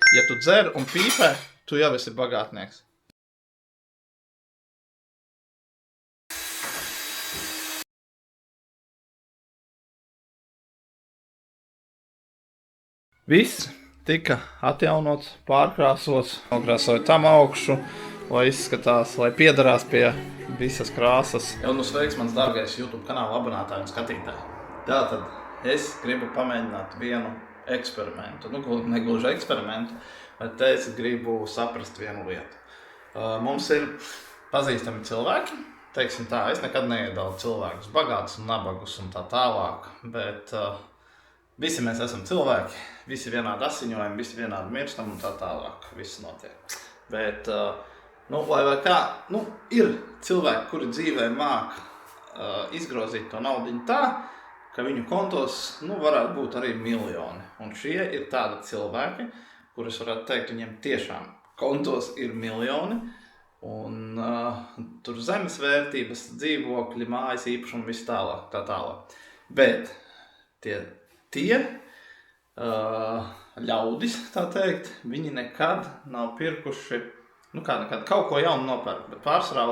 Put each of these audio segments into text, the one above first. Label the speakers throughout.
Speaker 1: Ja tu dzer un pīpē, tu jau esi bagātnieks. Viss tika atjaunots, pārkrāsots, nokrāsoja tam augšu, lai izskatās, lai piederās pie visas krāsas. Jau nu sveiks, mans dārgais YouTube kanāla abonētāji un skatītāji. Tātad es gribu pamēģināt vienu eksperimentu. Nu, negluži eksperimentu, bet es gribu saprast vienu lietu. Mums ir pazīstami cilvēki, teiksim tā, es nekad neiedalu cilvēkus bagātus un nabagus un tā tālāk, bet visi mēs esam cilvēki, visi vienādi asiņojumi, visi vienādi mirstam un tā tālāk, viss notiek. Bet, lai vai kā, ir cilvēki, kuri dzīvē māk izgrozīt to naudiņu tā, ka viņu kontos, varētu būt arī miljoni. Un šie ir tādi cilvēki, kurus varētu teikt, viņiem tiešām kontos ir miljoni, un tur zemes vērtības, dzīvokļi, mājas īpašumi, viss tālāk, tā tālāk. Bet tie ļaudis, tā teikt, viņi nekad nav pirkuši, nekad kaut ko jaunu nopērk, bet pārsvarā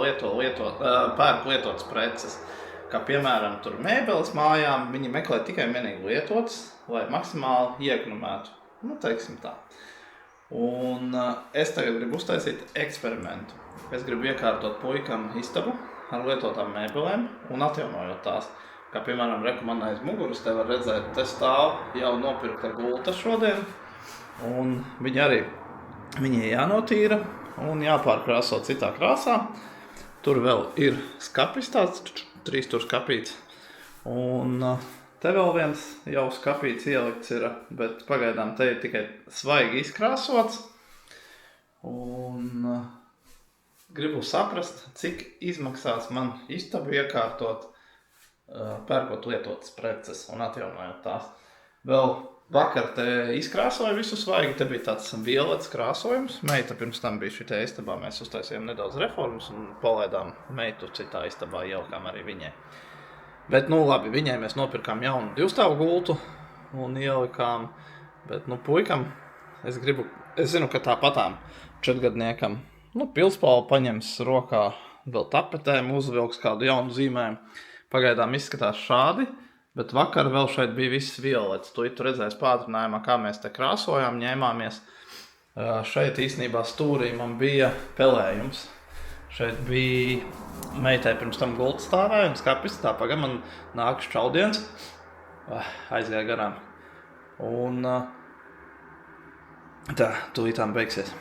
Speaker 1: pērk lietotas preces. Kā piemēram, tur mēbeles mājām, viņi meklē tikai vienīgi lietotas, lai maksimāli iekonomētu. Teiksim tā. Un es tagad gribu uztaisīt eksperimentu. Es gribu iekārtot puikam istabu ar lietotām mēbelēm un atjaunojot tās. Kā piemēram, man aiz muguras te var redzēt, te stāv jau nopirkta gulta šodien. Un viņi jānotīra un jāpārkrāso citā krāsā. Tur vēl ir skapis tāds, 3 tur skapīts. Un te vēl viens jau skapīts ielikts ir, bet pagaidām te ir tikai svaigi izkrāsots. Un gribu saprast, cik izmaksās man istabu iekārtot, pērkot lietotas preces un atjaunojot tās. Vēl vakar te izkrāsoju visu svaigi, te bija tāds violets krāsojums. Meita pirms tam bija šitā istabā, mēs uztaisījām nedaudz reformas un palaidām meitu citā istabā, ielikām arī viņai. Bet, labi, viņai mēs nopirkām jaunu 2-stāvu gultu un ielikām, bet, puikam, es zinu, ka tāpatām 4-gadniekam, pilspālu paņems rokā, vēl tapetēm uzvilks kādu jaunu zīmējumu. Pagaidām izskatās šādi, bet vakar vēl šeit bija viss violets. Tu redzēsi pātrinājumā, kā mēs te krāsojām, ņēmāmies. Šeit īstenībā stūrī man bija pelējums. Šeit bija meitai pirms tam gulta stāvēja un skapis, tā pagad man nākas čaudiens. Aizgāja garām. Un tā, tūlītām beigsies.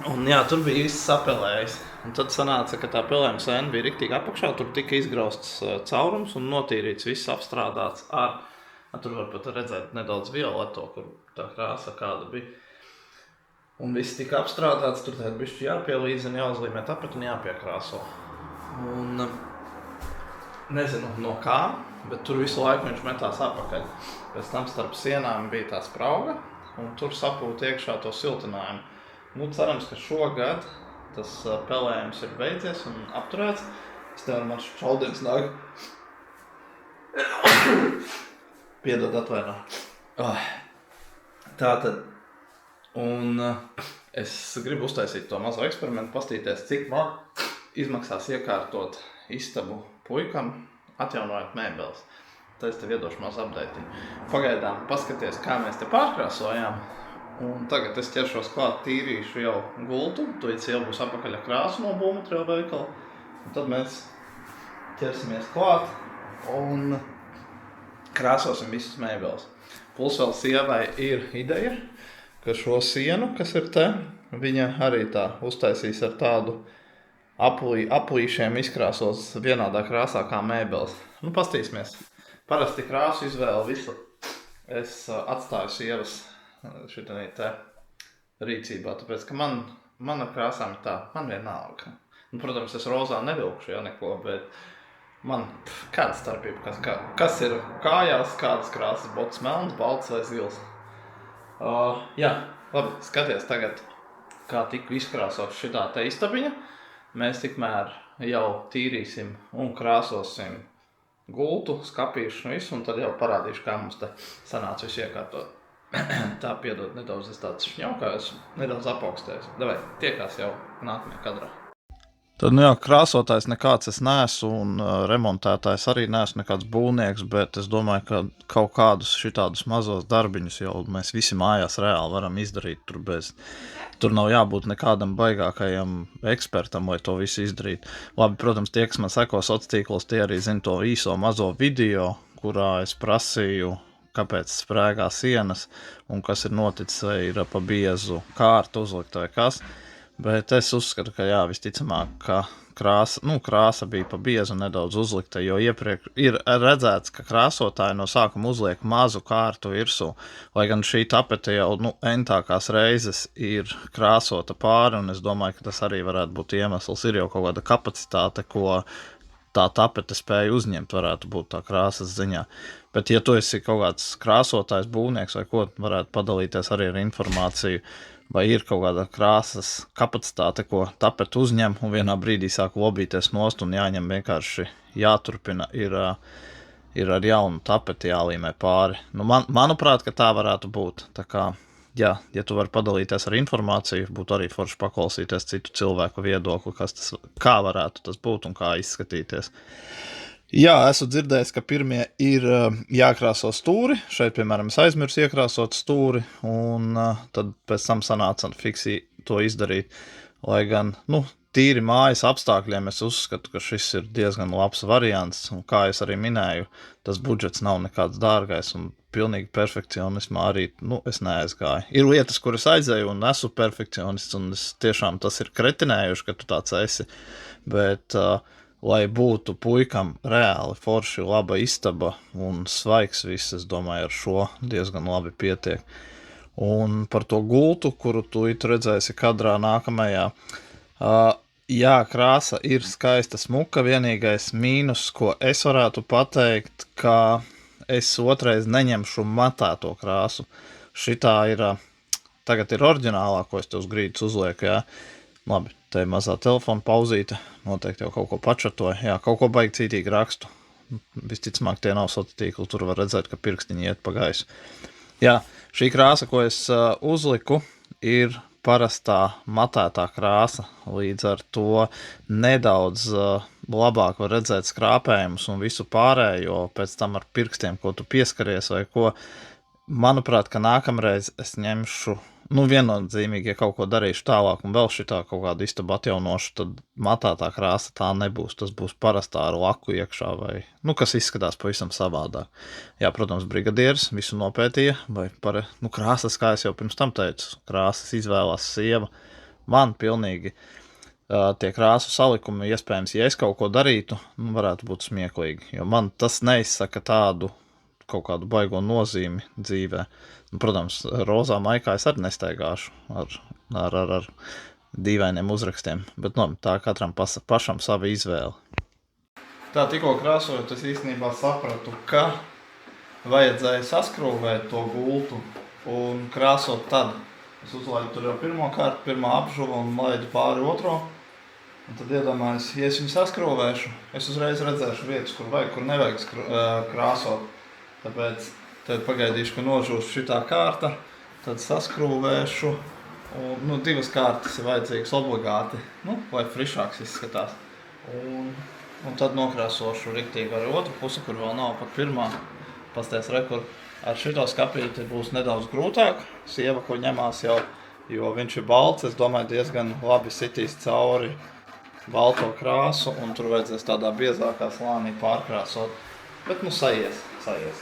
Speaker 1: Un jā, tur bija viss sapelējis. Un tad sanāca, ka tā pelējuma sēna bija riktīgi apakšā, tur tika izgrausts caurums un notīrīts, viss apstrādāts ar, tur var pat redzēt nedaudz violeto, kur tā krāsa kāda bija. Un viss tika apstrādāts, tur tāda bišķi jāpielīdzina, jāuzlīmē tāpat un jāpiekrāso. Un nezinu no kā, bet tur visu laiku viņš metās apakaļ. Pēc tam starp sienām bija tā sprauga un tur sapūta iekšā to siltinājumu. Cerams, ka šogad tas pelējums ir beidzies un apturēts. Es tev man šaudiens nāk. Piedod, atvaino. Tātad. Un es gribu uztaisīt to mazo eksperimentu, pastīties, cik man izmaksās iekārtot istabu puikam, atjaunojot mēbeles. Tad es tev iedošu mazu update'u. Pagaidām paskaties, kā mēs te pārkrāsojām. Un tagad es ķeršos klāt, tīrīšu jau gultu, tuic jau būs apakaļ krāsu no būvmateriālu veikala. Un tad mēs ķersimies klāt un krāsosim visas mēbeles. Plus vēl sievai ir ideja, ka šo sienu, kas ir te, viņa arī tā uztaisīs ar tādu aplīšiem izkrāsos vienādā krāsā kā mēbeles. Pastīsimies. Parasti krāsu izvēle visu. Es atstāju sievas šitanī te rīcībā, tāpēc, ka man ar krāsām ir tā, man vienalga. Protams, es rozā nevilkšu, neko, bet man kāda starpība, kas ir kājās, kādas krāsas, botas melns, balts vai zils. Jā, labi, skaties tagad, kā tika izkrāsots šitā te istabiņa. Mēs tikmēr jau tīrīsim un krāsosim gultu, skapīšu visu, un tad jau parādīšu, kā mums te sanāca visu iekārtot. Tā piedod nedaudz, es tāds šņaukājos, nedaudz apaugstējos. Davai, tiekās jau nākamajā kadrā. Tad, nu jā, krāsotājs nekāds es neesmu un remontētājs arī neesmu nekāds būvnieks, bet es domāju, ka kaut kādus šitādus mazos darbiņus jau mēs visi mājās reāli varam izdarīt. Tur nav jābūt nekādam baigākajam ekspertam, lai to visu izdarīt. Labi, protams, tie, kas man seko sociālos tīklos, tie arī zina to īso mazo video, kurā es prasīju, kāpēc sprēgā sienas un kas ir noticis, vai ir pa biezu kārtu uzlikt vai kas. Bet es uzskatu, ka jā, visticamāk, ka krāsa bija pa biezu nedaudz uzlikta, jo iepriekš ir redzēts, ka krāsotāji no sākuma uzliek mazu kārtu virsū, lai gan šī tapete jau entākās reizes ir krāsota pāri, un es domāju, ka tas arī varētu būt iemesls. Ir jau kaut kāda kapacitāte, ko tā tapete spēja uzņemt, varētu būt tā krāsas ziņā. Bet ja tu esi kaut kāds krāsotājs, būvnieks vai ko, varētu padalīties arī ar informāciju, vai ir kaut kāda krāsas kapacitāte, ko tapete uzņem, un vienā brīdī sāk lobīties nost, un jāņem vienkārši jāturpina, ir ar jaunu tapeti jālīmē pāri. Nu, manuprāt, ka tā varētu būt. Tā kā, jā, ja tu vari padalīties ar informāciju, būtu arī forši paklausīties citu cilvēku viedokli, kā varētu tas būt un kā izskatīties. Jā, esmu dzirdējis, ka pirmie ir jākrāso stūri. Šeit, piemēram, es aizmirsu iekrāsot stūri, un tad pēc tam sanāca fiksi to izdarīt. Lai gan, tīri mājas apstākļiem es uzskatu, ka šis ir diezgan labs variants, un kā es arī minēju, tas budžets nav nekāds dārgais, un pilnīgi perfekcionismā arī, es neaizgāju. Ir lietas, kuras aizēju, un esmu perfekcionists, un tiešām tas ir kretinējuši, ka tu tāds esi, bet lai būtu puikam reāli forši laba istaba un svaigs viss, es domāju, ar šo diezgan labi pietiek. Un par to gultu, kuru tu redzēsi kadrā nākamajā, jā, krāsa ir skaista smuka, vienīgais mīnus, ko es varētu pateikt, ka es otrais neņemšu matēto krāsu. Šitā tagad ir oriģinālā, ko es tev uz grīdas uzlieku, jā. Labi, te ir mazā telefona pauzīte, noteikti jau kaut ko pačatoju, jā, kaut ko baigi cītīgi rakstu. Visticamāk, tie nav sociālos tīkli, tur var redzēt, ka pirkstiņi iet pa gaisu. Jā, šī krāsa, ko es uzliku, ir parastā matētā krāsa, līdz ar to nedaudz labāk var redzēt skrāpējumus un visu pārējo, pēc tam ar pirkstiem, ko tu pieskaries vai ko. Manuprāt, ka nākamreiz es ņemšu, viennozīmīgi, ja kaut ko darīšu tālāk un vēl šitā kaut kādu istabu atjaunošu, tad matētā krāsa tā nebūs, tas būs parastā ar laku iekšā vai, kas izskatās pavisam savādāk. Jā, protams, brigadieris visu nopētīja, vai krāsas, kā es jau pirms tam teicu, krāsas izvēlās sieva. Man pilnīgi tie krāsu salikumi, iespējams, ja es kaut ko darītu, varētu būt smieklīgi, jo man tas neizsaka tādu kaut kādu baigo nozīmi dzīvē. Protams, rozā maikā es arī nestaigāšu ar dīvainiem uzrakstiem, bet tā katram pašam sava izvēle. Tā tikko krāsojot, es īstenībā sapratu, ka vajadzēja saskrūvēt to gultu un krāsot tad. Es uzlaidu tur jau pirmo kārtu, pirmā apžuva un laidu pāri otro. Un tad iedomājos, ja es viņu saskrūvēšu, es uzreiz redzēšu vietas, kur vajag, kur nevajag krāsot. Tāpēc tad pagaidīšu, ka nožūs šitā kārta, tad saskrūvēšu. Un, divas kārtas ir vajadzīgas obligāti, lai frišāks izskatās. Un tad nokrāsošu riktīgi arī otru pusi, kur vēl nav pat pirmā. Pasties rekur, ar šito skapīti būs nedaudz grūtāk. Sieva, ko ņemās jau, jo viņš ir balts, es domāju, diezgan labi sitīs cauri balto krāsu, un tur vajadzēs tādā biezākā slānī pārkrāsot. Bet sajies.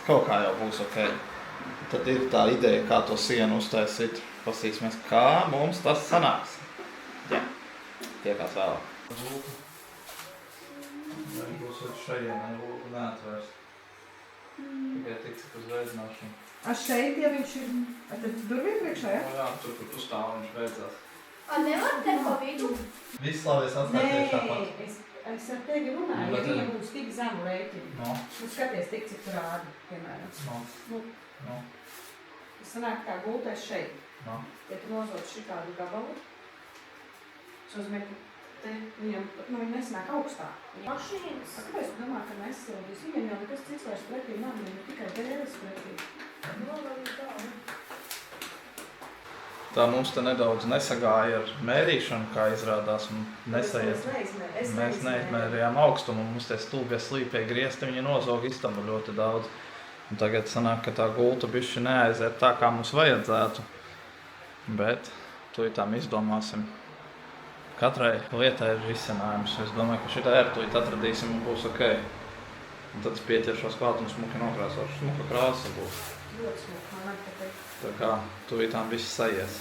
Speaker 1: Kaut kā jau būs ok. Tad ir tā ideja, kā to sienu uztaisīt. Pasīsimies, kā mums tas sanāks. Jā, tiekās vēlāk. Viņš būs šajien, neatvērs. Tikai tik, cik uzreiz nāšam.
Speaker 2: Šeit, ja viņš ir... Tad durvīm priekšā, ja?
Speaker 1: Jā, tur, kur tu stāv, viņš beidzās.
Speaker 3: Nevar te pa vidu?
Speaker 1: Viss labies atstāties tāpat.
Speaker 2: Nē, es ar tevi runāju, ja viņa būs tik zemu rēķinu. Skaties tik, cik tur rādi, piemēram. Tas sanāk kā gultais šeit. Ja tu nozod šitādu gabalu, es uzmēr, ka viņam, viņi nesanāk augstāk.
Speaker 3: Mašīnas.
Speaker 2: Kāpēc tu domā, ka nesildīs? Viņam jau nekas cits vairs pretī nav, viņam ir tikai dēles pretī.
Speaker 1: Tā mums te nedaudz nesagāja ar mērīšanu, kā izrādās, un nesaiet. Mēs neizmērījām augstumu, un mums tie stulbie slīpie griezti, viņi nozoga istabu ļoti daudz. Un tagad sanāk, ka tā gulta bišķi neaiziet tā, kā mums vajadzētu. Bet tūlītām izdomāsim. Katrai lietai ir risinājums. Es domāju, ka šitā tūlīt atradīsim un būs ok. Un tad es pieķeršos klāt un smuki nokrāsošu. Smuka krāsa būs.
Speaker 2: Ļoti smuka, man patīk.
Speaker 1: Tā kā tūlītām viss sajies.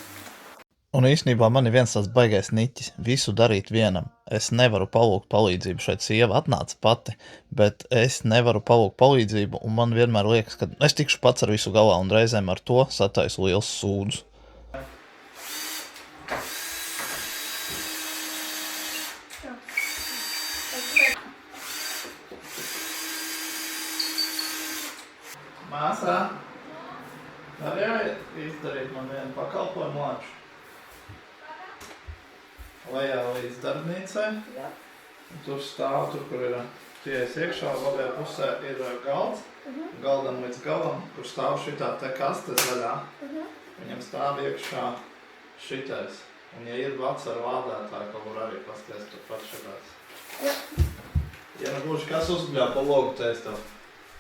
Speaker 4: Un īstenībā man ir viens tāds baigais niķis – visu darīt vienam. Es nevaru palūgt palīdzību. Šeit sieva atnāca pati, bet es nevaru palūgt palīdzību, un man vienmēr liekas, ka es tikšu pats ar visu galā, un reizēm ar to sataisu liels sūdus.
Speaker 1: Māsā, varēja izdarīt man vienu pakalpojumu lāču? Lejā līdz darbnīcai.
Speaker 2: Jā.
Speaker 1: Tur stāv, tur, kur ir pieejas iekšā, labajā pusē ir galds. Galdam līdz galam, kur stāv šitā te kaste zaļā. Viņam stāv iekšā šitais. Un ja ir vats ar lādētāju, kaut kur arī pasties tur pat šitās.
Speaker 2: Jā.
Speaker 1: Ja nu būšu kas uzbļā pa logu, te es tev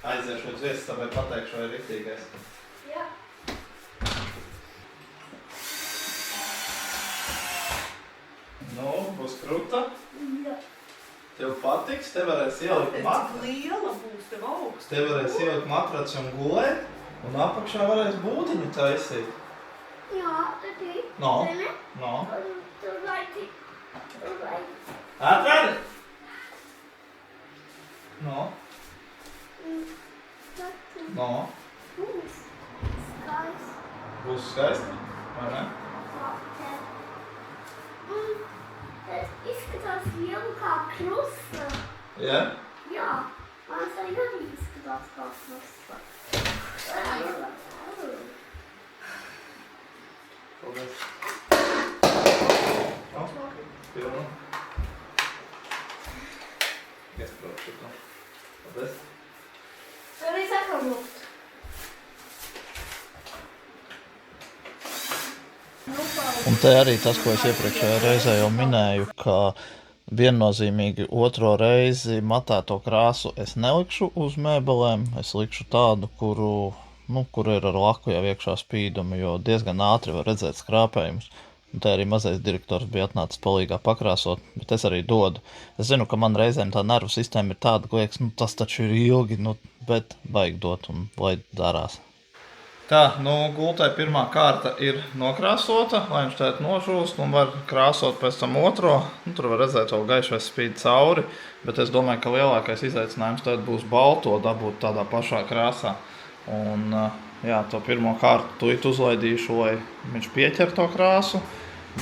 Speaker 1: aiziešu uz viestabai pateikšu, vai riktīgais.
Speaker 3: Jā.
Speaker 1: Nu, būs kruta.
Speaker 3: Jā.
Speaker 1: Tev patiks, te varēs ielikt matraci.
Speaker 2: Liela būs tev augsts.
Speaker 1: Te varēs ielikt matraci un gulēt, un apakšā varēs būdiņu taisīt.
Speaker 3: Jā, tad ir.
Speaker 1: No.
Speaker 3: Zini?
Speaker 1: No.
Speaker 3: Tur vajag. Tur vajag.
Speaker 1: Atradi! No.
Speaker 3: Tad
Speaker 1: No.
Speaker 3: būs skaists.
Speaker 1: Būs skaisti, vai ne?
Speaker 3: Tas izskatās lielu kā krusta.
Speaker 1: Ja?
Speaker 3: Jā, man arī izskatās kā krusta.
Speaker 1: Paldies. No. Pilnu. Es protu šito. Paldies.
Speaker 3: Arī sakam lūgt.
Speaker 4: Un te arī tas, ko es iepriekšējā reizē jau minēju, ka viennozīmīgi otro reizi matēto krāsu es nelikšu uz mēbelēm, es likšu tādu, kur ir ar laku jau iekšā spīdumi, jo diezgan ātri var redzēt skrāpējumus. Un te arī mazais direktors bija atnācis palīgā pakrāsot, bet es arī dodu. Es zinu, ka man reizēm tā nervu sistēma ir tāda, ka liekas, tas taču ir ilgi, bet vajag dot un lai darās.
Speaker 1: Tā, gultai pirmā kārta ir nokrāsota, lai viņš tēt nožūst un var krāsot pēc tam otro. Tur var redzēt vēl gaišais spīd cauri, bet es domāju, ka lielākais izaicinājums tēt būs balto dabūt tādā pašā krāsā. Un jā, to pirmo kārtu tuīt uzlaidīšu, lai viņš pieķer to krāsu,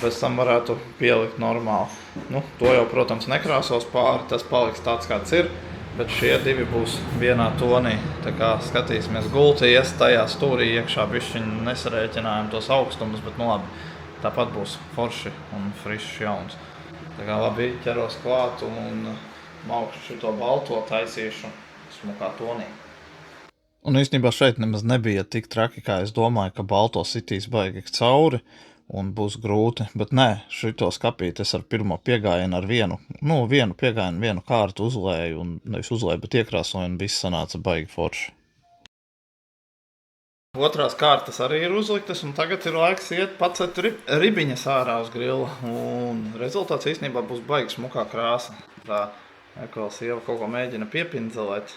Speaker 1: pēc tam varētu pielikt normāli. To jau, protams, nekrāsos pāri, tas paliks tāds, kāds ir. Bet šie divi būs vienā tonī. Tā kā skatīsimies gulti, ies tajā stūrī iekšā bišķiņi nesarēķinājām tos augstumus, bet labi, tāpat būs forši un frišs jauns. Tā kā labi ķeros klāt un maukšu šito balto taisīšu smukā tonī.
Speaker 4: Un īstenībā šeit nemaz nebija tik traki, kā es domāju, ka balto sitīs baigi cauri un būs grūti, bet nē, šito skapīt es ar pirmo piegājienu ar vienu piegājienu, vienu kārtu uzlēju, un nevis uzlēju, bet iekrāsoju, un viss sanāca baigi forši.
Speaker 1: Otrās kārtas arī ir uzliktas, un tagad ir laiks iet pacet ribiņas ārā uz grila, un rezultāts īstenībā būs baigi smukā krāsa. Tā, ekol sieva kaut ko mēģina piepindzelēt,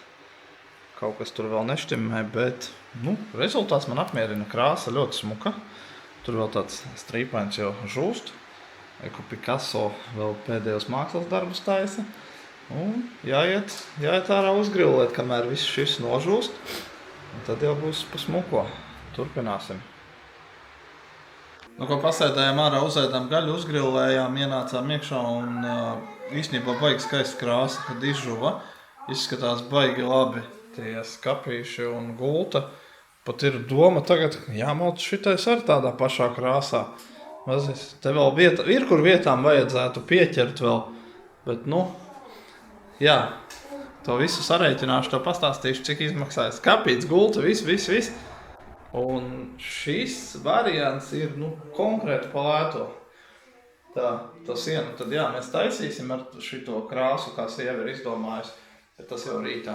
Speaker 1: kaut kas tur vēl neštimē, bet, rezultāts man apmierina, krāsa ļoti smuka. Tur vēl tāds strīpains jau žūst. Eko Picasso vēl pēdējos mākslas darbus taisa. Un jāiet ārā uzgrillēt, kamēr viss šis nožūst. Un tad jau būs pa smuko. Turpināsim. Ko pasēdējām ārā, uzēdām gaļu, uzgrillējām, ienācām iekšā un īstenībā baigi skaisti krāsa, kad izžuva. Izskatās baigi labi tie skapīši un gulta. Pat ir doma tagad, jāmalc šitais ar tādā pašā krāsā. Te vēl ir, kur vietām vajadzētu pieķert vēl, bet jā, to visu sarēķināšu, to pastāstīšu, cik izmaksājas skapīts, gulta, viss. Un šis variants ir, konkrēti pa lēto. Tā sienu, tad jā, mēs taisīsim ar šito krāsu, kā sieva ir izdomājusi. Bet tas jau rītā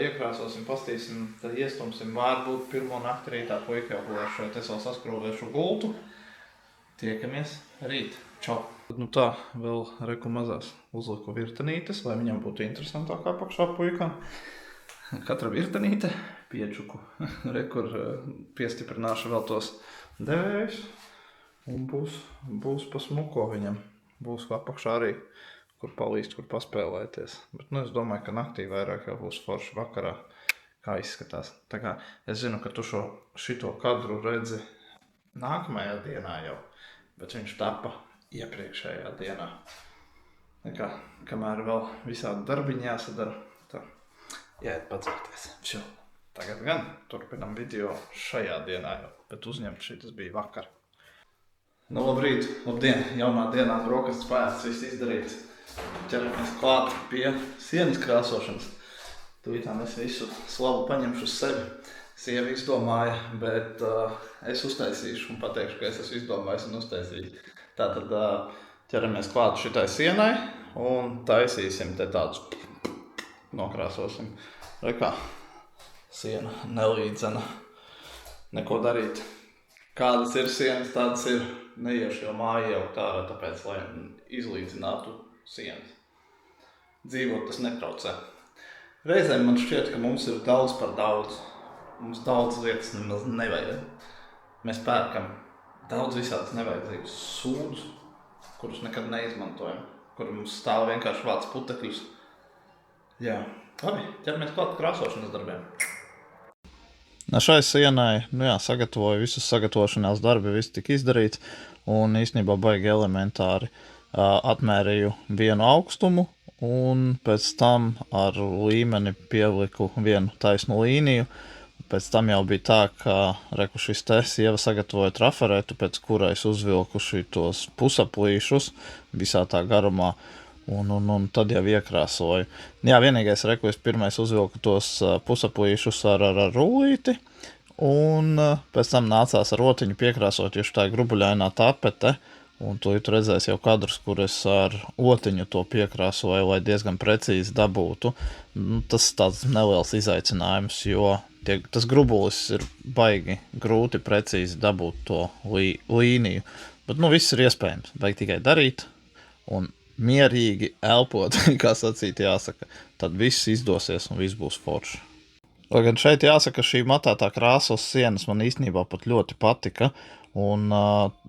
Speaker 1: iekrāsosim, pastīsim, tad iestumsim, varbūt pirmo nakti rītā puika jau gulēšu, es vēl saskrūvēšu gultu. Tiekamies rīt. Čau! Tā, vēl reku mazās uzliku virtenītes, lai viņam būtu interesantāk apakšā puikām. Katra virtenīte, piečuku. Rekur piestiprināšu vēl tos devējus. Un būs pa smuko viņam. Būs apakšā arī, kur palīst, kur paspēlēties. Bet es domāju, ka naktī vairāk jau būs forši vakarā, kā izskatās. Tā kā es zinu, ka tu šito kadru redzi nākamajā dienā jau, bet viņš tapa iepriekšējā dienā. Tā kā, kamēr vēl visādi darbiņi jāsadara, tā jāiet padzerties. Čau! Tagad gan turpinam video šajā dienā jau, bet uzņemt šitas bija vakar. Labrīt, labdien, jaunā dienā brokastis pēsts, viss izdarīts. Ķeramies klāt pie sienas krāsošanas. Tūlītām es visu slavu paņemšu uz sevi. Sieva izdomāja, bet es uztaisīšu un pateikšu, ka es esmu izdomājis un uztaisīju. Tātad ķeramies klāt šitai sienai un taisīsim te tādus nokrāsosim. Rekā, siena nelīdzena, neko darīt. Kādas ir sienas, tādas ir. Neiešu jau māju jau tāra, tāpēc, lai izlīdzinātu sienas. Dzīvot tas netraucē. Reizēm man šķiet, ka mums ir daudz par daudz. Mums daudz lietas nemaz nevajag. Mēs pērkam daudz visādas nevajadzīgas sūdus, kurus nekad neizmantojam, kur mums stāv vienkārši vāc putekļus. Jā, labi, ķeramies klāt krāsošanas darbiem.
Speaker 4: Šai sienai, sagatavoju visus sagatavošanās darbi, viss tika izdarīts un īstenībā baigi elementāri atmērīju vienu augstumu un pēc tam ar līmeni pieliku vienu taisnu līniju. Pēc tam jau bija tā, ka šis te sieva sagatavoja trafaretu, pēc kurai es uzvilku šitos pusaplīšus visā tā garumā. Un tad jau iekrāsoju. Jā, vienīgais es pirmais uzvilku tos pusaplīšus ar rullīti, un pēc tam nācās ar rotiņu piekrāsot, jo tā grubuļainā tapete, un tu redzēsi jau kadrus, kur es ar otiņu to piekrāsoju, lai diezgan precīzi dabūtu. Tas tāds neliels izaicinājums, jo tas grubulis ir baigi grūti precīzi dabūt to līniju. Bet viss ir iespējams, vajag tikai darīt, un mierīgi elpot, kā sacīt jāsaka, tad viss izdosies un viss būs forši. Lai gan šeit jāsaka, šī matētā krāsa uz sienas man īstenībā pat ļoti patika, un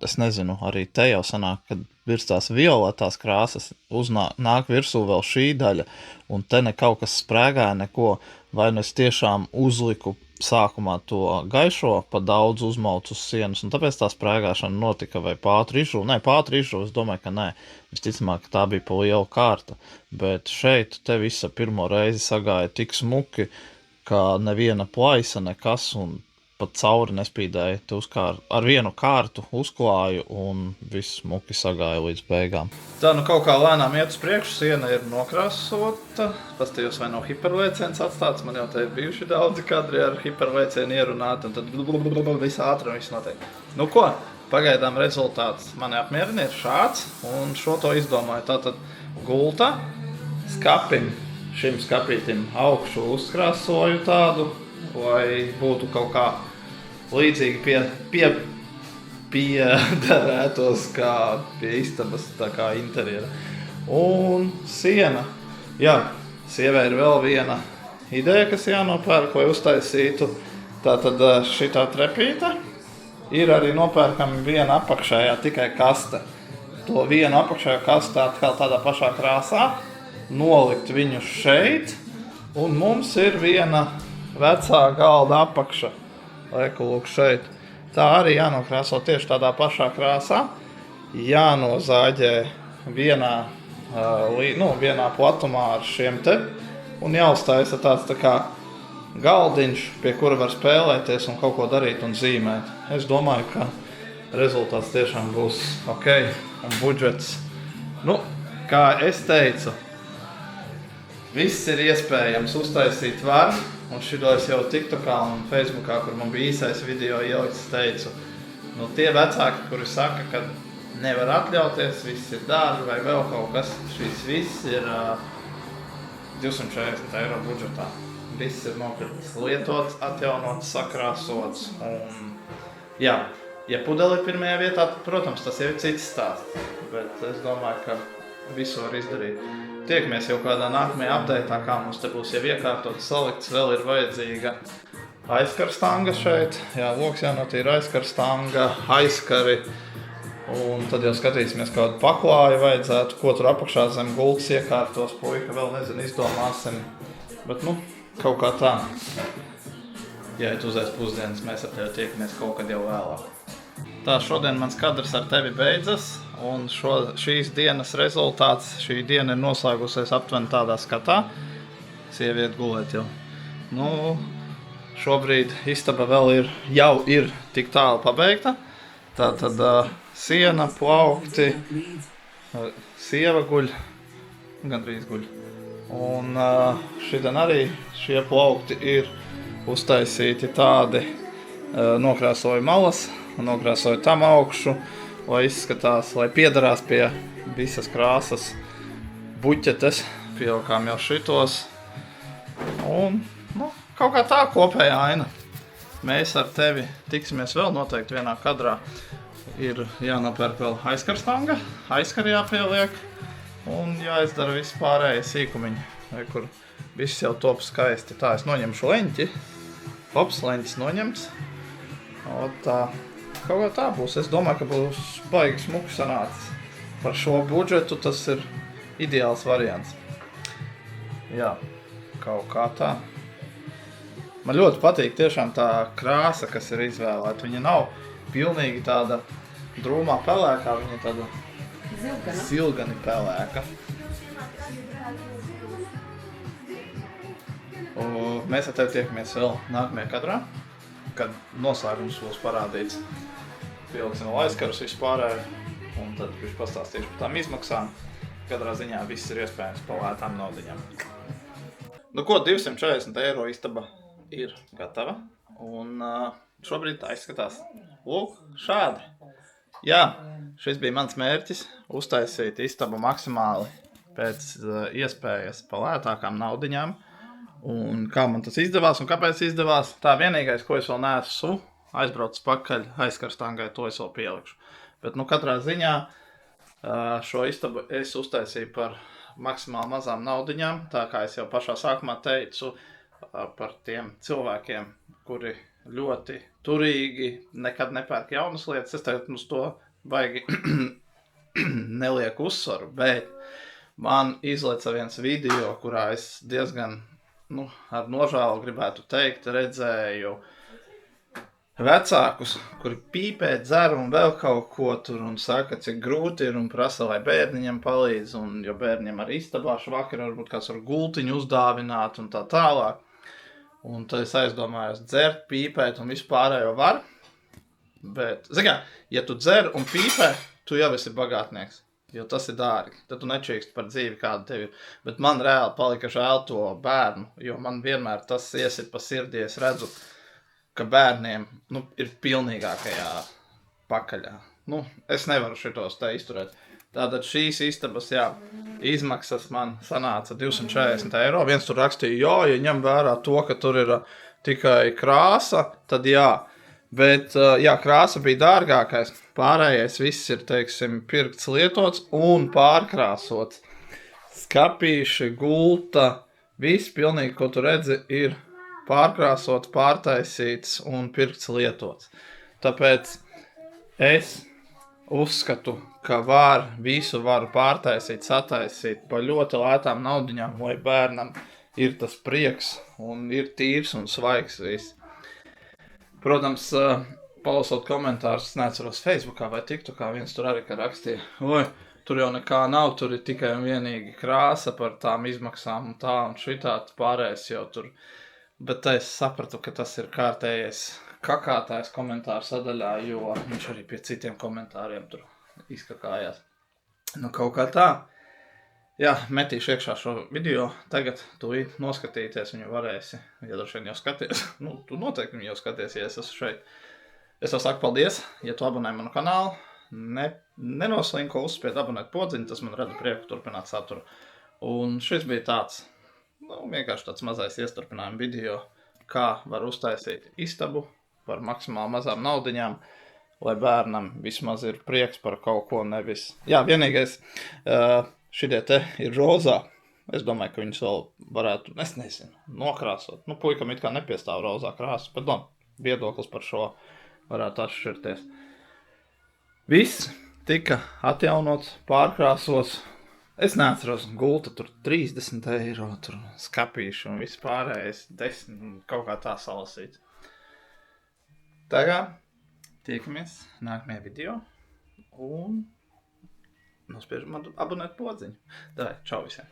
Speaker 4: es nezinu, arī te jau sanāk, kad virs tās violetās krāsas nāk virsū vēl šī daļa, un te ne kaut kas sprēgāja neko, vai nu es tiešām uzliku sākumā to gaišo, pa daudz uzmaucu uz sienas, un tāpēc tā sprēgāšana notika vai pātri izžuva. Nē, pātri izžuva, es domāju, ka nē. Visticamāk, ka tā bija pa liela kārta, bet šeit te visa pirmo reizi sagāja tik smuki, ka neviena plaisa nekas, un pat cauri nespīdēja. Ar vienu kārtu uzklāju, un viss smuki sagāja līdz beigām.
Speaker 1: Tā kaut kā lēnām iet uz priekšu, siena ir nokrāsota. Pastījos, vai nav hiperlēciens atstāts. Man jau te ir bijuši daudzi kadri ar hiperlēcienu ierunāti, un tad viss ātri un viss notiek. Ko? Pagaidām rezultāts mani apmierina ir šāds, un šo to izdomāju. Tātad gulta, skapim, šim skapītim augšu uzkrāsoju tādu, lai būtu kaut kā līdzīgi piederētos kā pie istabas, tā kā interjera. Un siena. Jā, sievai ir vēl viena ideja, kas jānopērk, lai uztaisītu. Tātad šitā trepīte ir arī nopērkami viena apakšējā tikai kaste. To vienu apakšējā kaste atkal tādā pašā krāsā, nolikt viņu šeit, un mums ir viena vecā galda apakša. Lūk šeit. Tā arī jānokrāso tieši tādā pašā krāsā. Jānozāģē vienā platumā ar šiem te. Un jāuztaisa tāds tā kā galdiņš, pie kura var spēlēties un kaut ko darīt un zīmēt. Es domāju, ka rezultāts tiešām būs ok. Un budžets. Kā es teicu, viss ir iespējams uztaisīt var. Un šito es jau TikTokā un Facebookā, kur man bija īsais video ielikts, teicu, nu tie vecāki, kuri saka, ka nevar atļauties, viss ir dārgi vai vēl kaut kas, šis viss ir 240 eiro budžetā. Viss ir nopirkts, lietots, atjaunots, sakrāsots. Un, jā, ja pudeli ir pirmajā vietā, tad, protams, tas jau ir cits stāsts. Bet es domāju, ka visu var izdarīt. Tiekamies jau kādā nākamajā update'ā, kā mums te būs jau iekārtots, salikts, vēl ir vajadzīga aizkarstanga šeit. Jā, loks jānotīra aizkarstanga, aizkari. Un tad jau skatīsimies, kādu paklāju vajadzētu, ko tur apakšā zem gultas iekārtos. Puika vēl nezinu, izdomāsim. Bet, nu, kaut kā tā. Ja tu uzēs pusdienas, mēs ar tevi tiekamies kaut kad jau vēlāk. Tā, šodien mans kadrs ar tevi beidzas. Un šīs dienas rezultāts, šī diena ir noslēgusies aptuveni tādā skatā. Sieviete gulēt jau. Nu, šobrīd istaba vēl jau ir tik tālu pabeigta. Tātad siena, plaukti, sieva guļ, gandrīz guļ. Un šitien arī šie plaukti ir uztaisīti tādi, nokrāsoju malas, nokrāsoju tam augšu, lai izskatās, lai piedarās pie visas krāsas buķetes, pielikām jau šitos. Un, nu, kaut kā tā kopējā aina. Mēs ar tevi tiksimies vēl noteikti vienā kadrā. Ir jānopērk vēl aizkarstanga, aizkari jāpieliek un jāizdara viss pārējie sīkumiņi, kur viss jau top skaisti. Tā, es noņemšu leņķi. Hops, leņķis noņemts. O, tā. Kaut kā tā būs. Es domāju, ka būs baigi smuki sanācis. Par šo budžetu tas ir ideāls variants. Jā, kaut kā tā. Man ļoti patīk tiešām tā krāsa, kas ir izvēlēta. Viņa nav pilnīgi tāda drūmā pelēkā, viņa tāda zilgani pelēka. Mēs ar tevi tiekamies vēl nākamajā kadrā, kad noslēgums būs parādīts. Pieliksim vēl aizkarus vispārēju, un tad viņš pastāstīšu par tām izmaksām. Katrā ziņā viss ir iespējams pa lētām naudiņām. Nu ko, 240 eiro istaba ir gatava, un šobrīd tā izskatās. Lūk, šādi. Jā, šis bija mans mērķis, uztaisīt istabu maksimāli pēc iespējas pa lētākām naudiņām. Un kā man tas izdevās un kāpēc izdevās, tā vienīgais, ko es vēl neesmu aizbraucis pakaļ aizkarstangai, to es vēl pielikšu. Bet nu katrā ziņā šo istabu es uztaisīju par maksimāli mazām naudiņām, tā kā es jau pašā sākumā teicu par tiem cilvēkiem, kuri ļoti turīgi, nekad nepērk jaunas lietas. Es tagad uz to baigi nelieku uzsvaru, bet man izleca viens video, kurā es diezgan ar nožēlu gribētu teikt, redzēju vecākus, kuri pīpē, dzer un vēl kaut ko tur un saka, cik grūti ir un prasa, lai bērniņam palīdz, un jo bērniņam arī istabā švakar varbūt kāds var gultiņu uzdāvināt un tā tālāk. Un tad es aizdomājos dzert, pīpēt un vispārējo var, bet, zini kā, ja tu dzer un pīpē, tu jau esi bagātnieks. Jo tas ir dārgi, tad tu nečīkst par dzīvi, kāda tev ir. Bet man reāli palika žēl to bērnu, jo man vienmēr tas iesit pa sirdī, es redzu, ka bērniem ir pilnīgākajā pakaļā. Es nevaru šitos tā izturēt. Tātad šīs istabas, jā, izmaksas man sanāca 240 eiro. Viens tur rakstīja, ja ņem vērā to, ka tur ir tikai krāsa, tad jā. Bet, jā, krāsa bija dārgākais. Pārējais viss ir, teiksim, pirkts, lietots un pārkrāsots. Skapīši, gulta, viss pilnīgi, ko tu redzi, ir pārkrāsots, pārtaisīts un pirkts, lietots. Tāpēc es uzskatu, ka visu var pārtaisīt, sataisīt pa ļoti lētām naudiņām, lai bērnam ir tas prieks un ir tīrs un svaigs viss. Protams, palasot komentārus, es neatceros Facebookā vai TikTokā, viens tur arī rakstīja, tur jau nekā nav, tur ir tikai un vienīgi krāsa par tām izmaksām un tā un šitā, pārējais jau tur. Bet es sapratu, ka tas ir kārtējais kakātājs komentāru sadaļā, jo viņš arī pie citiem komentāriem tur izkakājās. Kaut kā tā. Jā, metīšu iekšā šo video. Tagad tu noskatīties viņu varēsi. Ja droši vien jau skaties, tu noteikti viņu jau skaties, ja es esmu šeit. Es tev saku paldies, ja tu abonē manu kanālu. Nenoslinko uzspied abonēt podziņu, tas man rada prieku turpināt saturu. Un šis bija tāds, vienkārši tāds mazais iesturpinājuma video, kā var uztaisīt istabu par maksimāli mazām naudiņām, lai bērnam vismaz ir prieks par kaut ko nevis. Jā, vienīgais... Šitie te ir rozā. Es domāju, ka viņus vēl varētu, es nezinu, nokrāsot. Puikam it kā nepiestāv rozā krāsa, bet viedoklis par šo varētu atšķirties. Viss tika atjaunots, pārkrāsots. Es neatceros, gulta tur 30 eiro, tur skapīšu un viss pārējais 10, kaut kā tā salasīts. Tagad tiekamies nākamajā video un... Nospiežam abonēt podziņu. Tā, čau visiem!